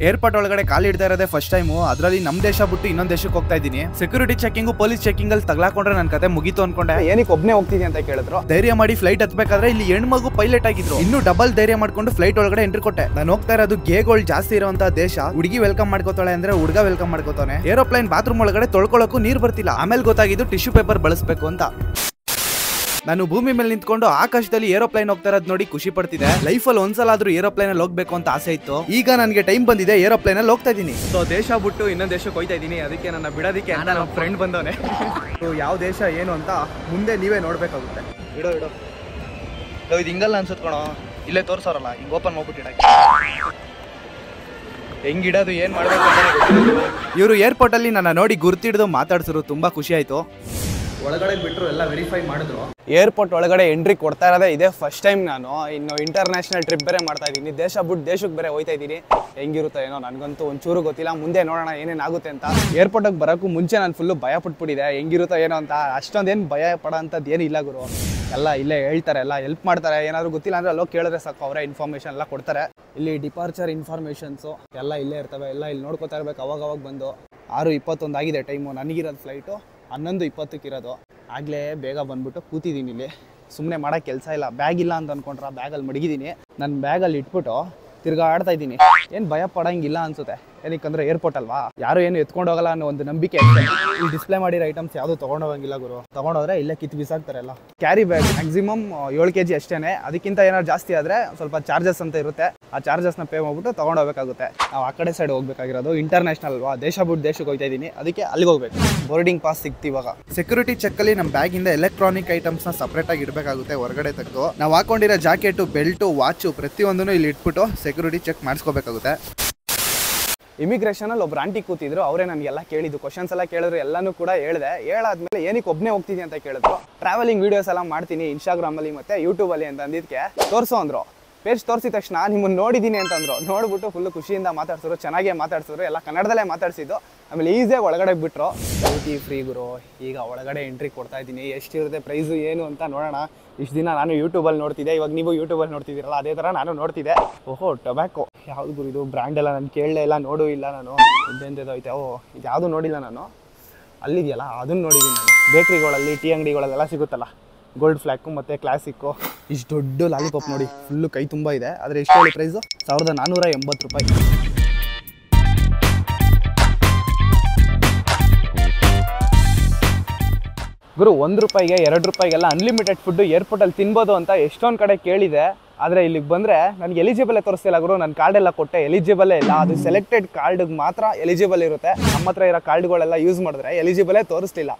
Airport ಒಳಗಡೆ ಕಾಲ್ ಇಡ್ತಾ ಇರೋದೇ ಫಸ್ಟ್ ಟೈಮು. ಅದರಲ್ಲಿ ನಮ್ ದೇಶ ಬಿಟ್ಟು ಇನ್ನೊಂದು ದೇಶಕ್ಕೆ ಹೋಗ್ತಾ ಇದ್ದೀನಿ. ಸೆಕ್ಯೂರಿಟಿ ಚೆಕಿಂಗ್ ಪೊಲೀಸ್ ಚೆಕಿಂಗ್ ಅಲ್ಲಿ ತಗ್ಲಾಕೊಂಡ್ರೆ ನನ್ನ ಕತೆ ಮುಗೀತು ಅನ್ಕೊಂಡೆ. ಏನಕ್ಕೆ ಒಬ್ಬನೇ ಹೋಗ್ತಿದ್ದೆ ಅಂತ ಕೇಳಿದ್ರು. ಧೈರ್ಯ ಮಾಡಿ ಫ್ಲೈಟ್ ಹತ್ಬೇಕಾದ್ರೆ ಇಲ್ಲಿ ಹೆಣ್ಮಗು ಪೈಲಟ್ ಆಗಿದ್ರು. ಇನ್ನು ಡಬಲ್ ಧೈರ್ಯ ಮಾಡ್ಕೊಂಡು ಫ್ಲೈಟ್ ಒಳಗಡೆ ಎಂಟ್ರಿ ಕೊಟ್ಟೆ. ನಾನು ಹೋಗ್ತಾ ಇರೋದು ಗೇಗಳು ಜಾಸ್ತಿ ಇರುವಂತ ದೇಶ. ಹುಡುಗಿ ವೆಲ್ಕಮ್ ಮಾಡ್ಕೋತಾಳೆ ಅಂದ್ರೆ ಹುಡುಗ ವೆಲ್ಕಮ್ ಮಾಡ್ಕೋತಾನೆ. ಏರೋಪ್ಲೇನ್ ಬಾತ್ರೂಮ್ ಒಳಗಡೆ ತೊಳ್ಕೊಳ್ಳೋಕು ನೀರ್ ಬರ್ತಿಲ್ಲ. ಆಮೇಲೆ ಗೊತ್ತಾಗಿದ್ದು ಟಿಶ್ಯೂ ಪೇಪರ್ ಬಳಸಬೇಕು ಅಂತ. ನಾನು ಭೂಮಿ ಮೇಲೆ ನಿಂತ್ಕೊಂಡು ಆಕಾಶದಲ್ಲಿ ಏರೋಪ್ಲೇನ್ ಹೋಗ್ತಾ ಇರೋದು ನೋಡಿ ಖುಷಿ ಪಡ್ತಿದೆ. ಲೈಫಲ್ಲಿ ಒಂದ್ಸಲ ಆದ್ರೂ ಏರೋಪ್ಲೇನ್ ಅಲ್ಲಿ ಹೋಗ್ಬೇಕು ಅಂತ ಆಸೆ ಇತ್ತು. ಈಗ ನನಗೆ ಟೈಮ್ ಬಂದಿದೆ, ಏರೋಪ್ಲೇನ್ ಅಲ್ಲಿ ಹೋಗ್ತಾ ಇದ್ದೀನಿ. ಸೊ ದೇಶ ಬಿಟ್ಟು ಇನ್ನೊಂದು ದೇಶಕ್ಕೆ ಹೋಗ್ತಾ ಇದ್ದೀನಿ. ಅದಕ್ಕೆ ನನ್ನ ಬಿಡೋದಕ್ಕೆ ಅಂತ ನಮ್ಮ ಫ್ರೆಂಡ್ ಬಂದವನೆ. ಯಾವ ದೇಶ ಏನು ಅಂತ ಮುಂದೆ ನೀವೇ ನೋಡ್ಬೇಕಾಗುತ್ತೆ. ಇಡೋ ಇದು ಹಿಂಗಲ್ಲ ಅನ್ಸುತ್ತೆ ಕಣೋ. ಇಲ್ಲೇ ತೋರ್ಸೋರಲ್ಲ, ಹಿಂಗ್ ಓಪನ್ ಮಾಡ್ಬಿಟ್ಟಿಡಕ್ಕೆ ಹೆಂಗಿಡೋದು ಏನ್ ಮಾಡ್ಬೇಕು ಅಂತ. ಇವರು ಏರ್ಪೋರ್ಟ್ ಅಲ್ಲಿ ನನ್ನ ನೋಡಿ ಗುರ್ತಿಡ್ದು ಮಾತಾಡ್ಸಿದ್ರು. ತುಂಬಾ ಖುಷಿ ಆಯ್ತು. ಒಳಗಡೆ ಬಿಟ್ಟರು ಎಲ್ಲ ವೆರಿಫೈ ಮಾಡಿದ್ರು. ಏರ್ಪೋರ್ಟ್ ಒಳಗಡೆ ಎಂಟ್ರಿ ಕೊಡ್ತಾ ಇರೋದೇ ಇದೇ ಫಸ್ಟ್ ಟೈಮ್. ನಾನು ಇನ್ನು ಇಂಟರ್ನ್ಯಾಷನಲ್ ಟ್ರಿಪ್ ಬೇರೆ ಮಾಡ್ತಾ ಇದ್ದೀನಿ. ದೇಶ ಬಿಟ್ಟು ದೇಶಕ್ಕೆ ಬೇರೆ ಹೋಗ್ತಾ ಇದ್ದೀನಿ. ಹೆಂಗಿರುತ್ತೋ ಏನೋ ನನಗಂತೂ ಒಂಚೂರು ಗೊತ್ತಿಲ್ಲ. ಮುಂದೆ ನೋಡೋಣ ಏನೇನಾಗುತ್ತೆ ಅಂತ. ಏರ್ಪೋರ್ಟಿಗೆ ಬರೋಕ್ಕೂ ಮುಂಚೆ ನಾನು ಫುಲ್ಲು ಭಯ ಪಟ್ಬಿಟ್ಟಿದೆ. ಹೆಂಗಿರುತ್ತೋ ಏನೋ ಅಂತ. ಅಷ್ಟೊಂದೇನು ಭಯ ಪಡೋ ಅಂಥದ್ದು ಏನು ಇಲ್ಲ ಗುರು. ಎಲ್ಲ ಇಲ್ಲೇ ಹೇಳ್ತಾರೆ, ಎಲ್ಲ ಹೆಲ್ಪ್ ಮಾಡ್ತಾರೆ. ಏನಾದರೂ ಗೊತ್ತಿಲ್ಲ ಅಂದರೆ ಅಲ್ಲೋ ಕೇಳಿದ್ರೆ ಸಾಕು, ಅವರೇ ಇನ್ಫಾರ್ಮೇಷನ್ ಎಲ್ಲ ಕೊಡ್ತಾರೆ. ಇಲ್ಲಿ ಡಿಪಾರ್ಚರ್ ಇನ್ಫಾರ್ಮೇಷನ್ಸು ಎಲ್ಲ ಇಲ್ಲೇ ಇರ್ತವೆ. ಎಲ್ಲ ಇಲ್ಲಿ ನೋಡ್ಕೊತಾ ಇರ್ಬೇಕು ಅವಾಗ ಬಂದು. 6:21 ಆಗಿದೆ ಟೈಮು. ನನಗಿರೋದು ಫ್ಲೈಟು 11:20 ಇರೋದು. ಆಗಲೇ ಬೇಗ ಬಂದ್ಬಿಟ್ಟು ಕೂತಿದ್ದೀನಿ ಇಲ್ಲಿ. ಸುಮ್ಮನೆ ಮಾಡೋಕ್ಕೆ ಕೆಲಸ ಇಲ್ಲ. ಬ್ಯಾಗ್ ಇಲ್ಲ ಅಂತ ಅಂದ್ಕೊಂಡ್ರೆ ಬ್ಯಾಗಲ್ಲಿ ಮಡಗಿದ್ದೀನಿ. ನನ್ನ ಬ್ಯಾಗಲ್ಲಿ ಇಟ್ಬಿಟ್ಟು ತಿರ್ಗಾಡ್ತಾ ಇದ್ದೀನಿ. ಏನು ಭಯ ಪಡೋಂಗಿಲ್ಲ ಅನ್ಸುತ್ತೆ. ಏನಕ್ಕಂದ್ರೆ ಏರ್ಪೋರ್ಟ್ ಅಲ್ವಾ, ಯಾರು ಏನು ಎತ್ಕೊಂಡು ಹೋಗಲ್ಲ ಅನ್ನೋ ಒಂದು ನಂಬಿಕೆ. ಇಲ್ಲಿ ಡಿಸ್ಪ್ಲೇ ಮಾಡಿರೋ ಐಟಮ್ಸ್ ಯಾವುದು ತೊಗೊಂಡೋಗಂಗಿಲ್ಲ ಗುರು. ತೊಗೊಂಡೋದ್ರೆ ಇಲ್ಲೇ ಕಿತ್ತು ಬಿಸಾಕ್ತಾರೆ ಎಲ್ಲ. ಕ್ಯಾರಿ ಬ್ಯಾಗ್ ಮ್ಯಾಕ್ಸಿಮಮ್ 7 kg ಅಷ್ಟೇ. ಅದಕ್ಕಿಂತ ಏನಾದ್ರು ಜಾಸ್ತಿ ಆದರೆ ಸ್ವಲ್ಪ ಚಾರ್ಜಸ್ ಅಂತ ಇರುತ್ತೆ. ಆ ಚಾರ್ಜಸ್ನ ಪೇ ಮಾಡ್ಬಿಟ್ಟು ತೊಗೊಂಡೋಗ್ಬೇಕಾಗುತ್ತೆ. ನಾವು ಆ ಕಡೆ ಸೈಡ್ ಹೋಗ್ಬೇಕಾಗಿರೋದು. ಇಂಟರ್ನ್ಯಾಷನಲ್ ಅಲ್ವಾ, ದೇಶ ಬಿಟ್ಟು ದೇಶಕ್ಕೆ ಹೋಗ್ತಾ ಇದ್ದೀನಿ. ಅದಕ್ಕೆ ಅಲ್ಲಿಗೆ ಹೋಗ್ಬೇಕು. ಬೋರ್ಡಿಂಗ್ ಪಾಸ್ ಸಿಕ್ತು ಇವಾಗ. ಸೆಕ್ಯೂರಿಟಿ ಚೆಕ್ಕಲ್ಲಿ ನಮ್ಮ ಬ್ಯಾಗಿಂದ ಎಲೆಕ್ಟ್ರಾನಿಕ್ ಐಟಮ್ಸ್ನ ಸಪ್ರೇಟಾಗಿ ಇಡಬೇಕಾಗುತ್ತೆ ಹೊರಗಡೆ ತೆಗೆದು. ನಾವು ಹಾಕೊಂಡಿರೋ ಜಾಕೆಟು, ಬೆಲ್ಟು, ವಾಚು ಪ್ರತಿಯೊಂದನ್ನು ಇಲ್ಲಿ ಇಟ್ಬಿಟ್ಟು ಸೆಕ್ಯೂರಿಟಿ ಚೆಕ್ ಮಾಡಿಸ್ಕೋಬೇಕಾಗುತ್ತೆ. ಇಮಿಗ್ರೇಷನಲ್ಲಿ ಒಬ್ರು ಆಂಟಿ ಕೂತಿದ್ರು. ಅವರೇ ನನಗೆಲ್ಲ ಕೇಳಿದ್ದು, ಕ್ವಶನ್ಸ್ ಎಲ್ಲ ಕೇಳಿದ್ರು. ಎಲ್ಲನೂ ಕೂಡ ಹೇಳಿದೆ. ಹೇಳಾದ್ಮೇಲೆ ಏನಕ್ಕೆ ಒಬ್ಬನೇ ಹೋಗ್ತಿದ್ದೀನಿ ಅಂತ ಕೇಳಿದ್ರು. ಟ್ರಾವೆಲಿಂಗ್ ವೀಡಿಯೋಸ್ ಎಲ್ಲ ಮಾಡ್ತೀನಿ ಇನ್ಸ್ಟಾಗ್ರಾಮಲ್ಲಿ ಮತ್ತು ಯೂಟ್ಯೂಬಲ್ಲಿ ಅಂತ ಅಂದಿದ್ದಕ್ಕೆ ತೋರಿಸು ಅಂದರು. ಪೇಜ್ ತೋರಿಸಿದ ತಕ್ಷಣ ನಿಮ್ಮನ್ನು ನೋಡಿದ್ದೀನಿ ಅಂತಂದರು. ನೋಡ್ಬಿಟ್ಟು ಫುಲ್ಲು ಖುಷಿಯಿಂದ ಮಾತಾಡ್ಸಿದ್ರು. ಚೆನ್ನಾಗೇ ಮಾತಾಡ್ಸಿದ್ರು. ಎಲ್ಲ ಕನ್ನಡದಲ್ಲೇ ಮಾತಾಡಿಸಿದ್ದು. ಆಮೇಲೆ ಈಸಿಯಾಗಿ ಒಳಗಡೆ ಬಿಟ್ಟರು. ಡ್ಯೂಟಿ ಫ್ರೀ ಗುರು. ಈಗ ಒಳಗಡೆ ಎಂಟ್ರಿ ಕೊಡ್ತಾ ಇದ್ದೀನಿ. ಎಷ್ಟಿರುತ್ತೆ ಪ್ರೈಸು ಏನು ಅಂತ ನೋಡೋಣ. ಇಷ್ಟು ದಿನ ನಾನು ಯೂಟ್ಯೂಬಲ್ಲಿ ನೋಡ್ತಿದ್ದೆ. ಇವಾಗ ನೀವು ಯೂಟ್ಯೂಬಲ್ಲಿ ನೋಡ್ತಿದ್ದೀರಲ್ಲ, ಅದೇ ಥರ ನಾನು ನೋಡ್ತಿದ್ದೆ. ಓಹೋ ಟೊಬ್ಯಾಕೋ ಯಾವುದು ಗುರು ಇದು? ಬ್ರ್ಯಾಂಡ್ ಎಲ್ಲ ನಾನು ಕೇಳಲೇ ಇಲ್ಲ, ನೋಡೂ ಇಲ್ಲ ನಾನು. ಇದೆಂಥದ್ದು ಐತೆ? ಇದು ಯಾವುದು ನೋಡಿಲ್ಲ ನಾನು. ಅಲ್ಲಿದೆಯಲ್ಲ ಅದನ್ನು ನೋಡಿದ್ದೀನಿ ನಾನು. ಬೇಕ್ರಿಗಳಲ್ಲಿ, ಟೀ ಅಂಗಡಿಗಳಲ್ಲೆಲ್ಲ ಸಿಗುತ್ತಲ್ಲ, ಗೋಲ್ಡ್ ಫ್ಲ್ಯಾಕು ಮತ್ತು ಕ್ಲಾಸಿಕ್ಕು. ಇಷ್ಟು ದೊಡ್ಡ ಲಾಲಿಪಾಪ್ ನೋಡಿ, ಫುಲ್ಲು ಕೈ ತುಂಬ ಇದೆ. ಆದರೆ ಎಷ್ಟು ಹೇಳಿ ಪ್ರೈಸು? 1480 ರೂಪಾಯಿ. ಗುರು 1 ರೂಪಾಯಿಗೆ 2 ರೂಪಾಯಿಗೆಲ್ಲ ಅನ್ಲಿಮಿಟೆಡ್ ಫುಡ್ಡು ಏರ್ಪೋರ್ಟಲ್ಲಿ ತಿನ್ಬೋದು ಅಂತ ಎಷ್ಟೊಂದು ಕಡೆ ಕೇಳಿದೆ. ಆದರೆ ಇಲ್ಲಿಗೆ ಬಂದರೆ ನನಗೆ ಎಲಿಜಿಬಲೇ ತೋರಿಸ್ತಿಲ್ಲ ಗುರು. ನನ್ನ ಕಾರ್ಡೆಲ್ಲ ಕೊಟ್ಟೆ, ಎಲಿಜಿಬಲೇ ಇಲ್ಲ. ಅದು ಸೆಲೆಕ್ಟೆಡ್ ಕಾರ್ಡಿಗೆ ಮಾತ್ರ ಎಲಿಜಿಬಲ್ ಇರುತ್ತೆ. ನಮ್ಮ ಹತ್ರ ಇರೋ ಕಾರ್ಡ್ಗಳೆಲ್ಲ ಯೂಸ್ ಮಾಡಿದ್ರೆ ಎಲಿಜಿಬಲೇ ತೋರಿಸ್ತಿಲ್ಲ.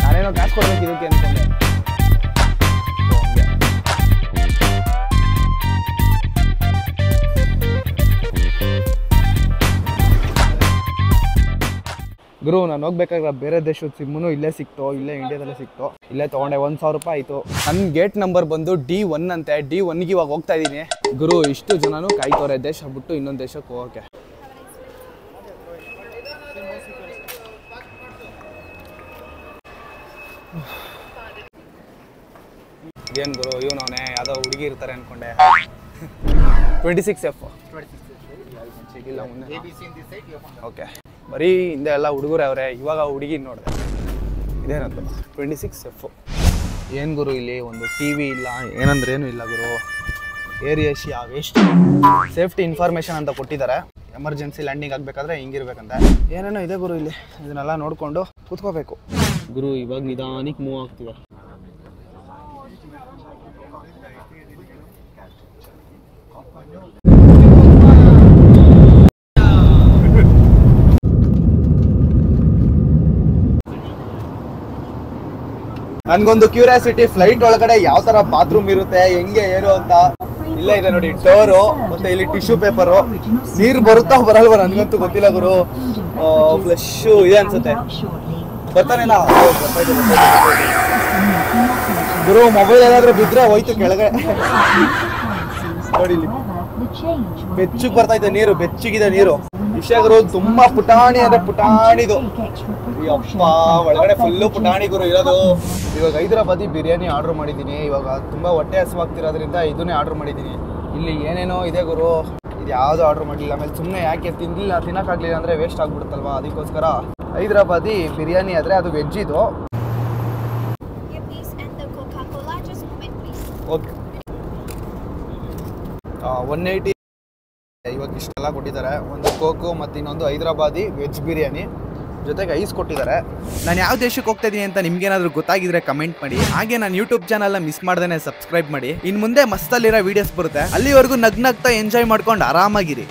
ನಾನೇನೋ ಕ್ಯಾಶ್ ಕೊಡಬೇಕು ಇದಕ್ಕೆ ಅಂದ್ಕೊಂಡೆ. ಗುರು ನಾನು ಹೋಗ್ಬೇಕಾದ್ರೆ ಬೇರೆ ದೇಶದ ಸಿಮ್ಮು ಇಲ್ಲೇ ಸಿಕ್ತು. ಇಲ್ಲೇ ಇಂಡಿಯಾದಲ್ಲೇ ಸಿಕ್ತು. ಇಲ್ಲೇ ತೊಗೊಂಡೆ. 1000 ರೂಪಾಯಿ ಆಯಿತು. ನನ್ನ ಗೇಟ್ ನಂಬರ್ ಬಂದು D1 ಅಂತೆ. D1ಗೆ ಇವಾಗ ಹೋಗ್ತಾ ಇದ್ದೀನಿ. ಗುರು ಇಷ್ಟು ಜನನೂ ಕಾಯ್ತವ್ರೆ ದೇಶ ಬಿಟ್ಟು ಇನ್ನೊಂದು ದೇಶಕ್ಕೆ ಹೋಗೋಕ್ಕೆ. ಏನು ಗುರು ಇವನವನೇ ಯಾವುದೋ ಹುಡುಗಿ ಇರ್ತಾರೆ ಅಂದ್ಕೊಂಡೆ. 26F ಇಲ್ಲ ಮುಂದೆ. ಓಕೆ, ಬರೀ ಹಿಂದೆ ಎಲ್ಲ ಹುಡುಗರೇ ಅವರೇ. ಇವಾಗ ಹುಡುಗಿ ನೋಡಿದೆ. ಇದೇನಂತ 26F. ಏನು ಗುರು ಇಲ್ಲಿ ಒಂದು TV ಇಲ್ಲ, ಏನಂದ್ರೆ ಏನೂ ಇಲ್ಲ ಗುರು. Air Asia waste safety information ಅಂತ ಕೊಟ್ಟಿದ್ದಾರೆ. ಎಮರ್ಜೆನ್ಸಿ ಲ್ಯಾಂಡಿಂಗ್ ಆಗಬೇಕಾದ್ರೆ ಹಿಂಗಿರ್ಬೇಕಂತೆ. ಏನೇನೋ ಇದೆ ಗುರು ಇಲ್ಲಿ. ಇದನ್ನೆಲ್ಲ ನೋಡಿಕೊಂಡು ಕೂತ್ಕೋಬೇಕು ಗುರು. ಇವಾಗ ನಿಧಾನಕ್ಕೆ ಮೂವ್ ಆಗ್ತಿದೆ. ನನ್ಗೊಂದು ಕ್ಯೂರಿಯಾಸಿಟಿ, ಫ್ಲೈಟ್ ಒಳಗಡೆ ಯಾವ ತರ ಬಾತ್ರೂಮ್ ಇರುತ್ತೆ, ಹೆಂಗೆ ಏನು ಅಂತ. ಇಲ್ಲೇ ಇದೆ ನೋಡಿ ಡೋರು, ಮತ್ತೆ ಇಲ್ಲಿ ಟಿಶ್ಯೂ ಪೇಪರು. ನೀರು ಬರುತ್ತಾ ಬರಲ್ವ ನನ್ಗಂತೂ ಗೊತ್ತಿಲ್ಲ ಗುರು. ಫ್ಲಶ್ ಇದೆ ಅನ್ಸುತ್ತೆ. ಬರ್ತಾನೇನಾ ಗುರು? ಮೊಬೈಲ್ ಏನಾದ್ರೂ ಬಿದ್ರೆ ಹೋಯ್ತು ಕೆಳಗೆ. ನೋಡಿ ಇಲ್ಲಿ ಬೆಚ್ಚಗೆ ಬರ್ತಾ ಇದೆ ನೀರು, ಬೆಚ್ಚಗಿದೆ ನೀರು. ವಿಷಯ ಗುರು ತುಂಬಾ ಪುಟಾಣಿ ಅಂದ್ರೆ ಪುಟಾಣಿದು. ಅಪ್ಪ ಒಳಗಡೆ ಫುಲ್ಲು ಪುಟಾಣಿ ಗುರು ಇರೋದು. ಇವಾಗ ಹೈದರಾಬಾದಿ ಬಿರಿಯಾನಿ ಆರ್ಡರ್ ಮಾಡಿದ್ದೀನಿ. ಇವಾಗ ತುಂಬಾ ಹೊಟ್ಟೆ ಹಸುವಾಗ್ತಿರೋದ್ರಿಂದ ಇದನ್ನೇ ಆರ್ಡರ್ ಮಾಡಿದ್ದೀನಿ. ಇಲ್ಲಿ ಏನೇನೋ ಇದೆ ಗುರು, ಇದು ಯಾವುದು ಆರ್ಡರ್ ಮಾಡಲಿಲ್ಲ. ಆಮೇಲೆ ಸುಮ್ಮನೆ ಯಾಕೆ ತಿನ್ನೋಕ್ಕಾಗಲಿಲ್ಲ ಅಂದರೆ ವೇಸ್ಟ್ ಆಗಿಬಿಡುತ್ತಲ್ವಾ, ಅದಕ್ಕೋಸ್ಕರ ಹೈದ್ರಾಬಾದಿ ಬಿರಿಯಾನಿ ಆದರೆ ಅದು ವೆಜ್ ಇದು. ಓಕೆ 180 ಇವಾಗ ಇಷ್ಟೆಲ್ಲ ಕೊಟ್ಟಿದ್ದಾರೆ. ಒಂದು ಕೋಕು ಮತ್ತು ಇನ್ನೊಂದು ಹೈದ್ರಾಬಾದಿ ವೆಜ್ ಬಿರಿಯಾನಿ ಜೊತೆಗೆ ಐಸ್ ಕೊಟ್ಟಿದ್ದಾರೆ. ನಾನು ಯಾವ ದೇಶಕ್ಕೆ ಹೋಗ್ತಾ ಇದೀನಿ ಅಂತ ನಿಮ್ಗೇನಾದ್ರೂ ಗೊತ್ತಾಗಿದ್ರೆ ಕಮೆಂಟ್ ಮಾಡಿ. ಹಾಗೆ ನಾನು ಯೂಟ್ಯೂಬ್ ಚಾನಲ್ನ ಮಿಸ್ ಮಾಡ್ದೇನೆ ಸಬ್ಸ್ಕ್ರೈಬ್ ಮಾಡಿ. ಇನ್ನು ಮುಂದೆ ಮಸ್ತಲ್ಲಿರೋ ವಿಡಿಯೋಸ್ ಬರುತ್ತೆ. ಅಲ್ಲಿವರೆಗೂ ನಗ್ನಗ್ತಾ ಎಂಜಾಯ್ ಮಾಡ್ಕೊಂಡು ಆರಾಮಾಗಿರಿ.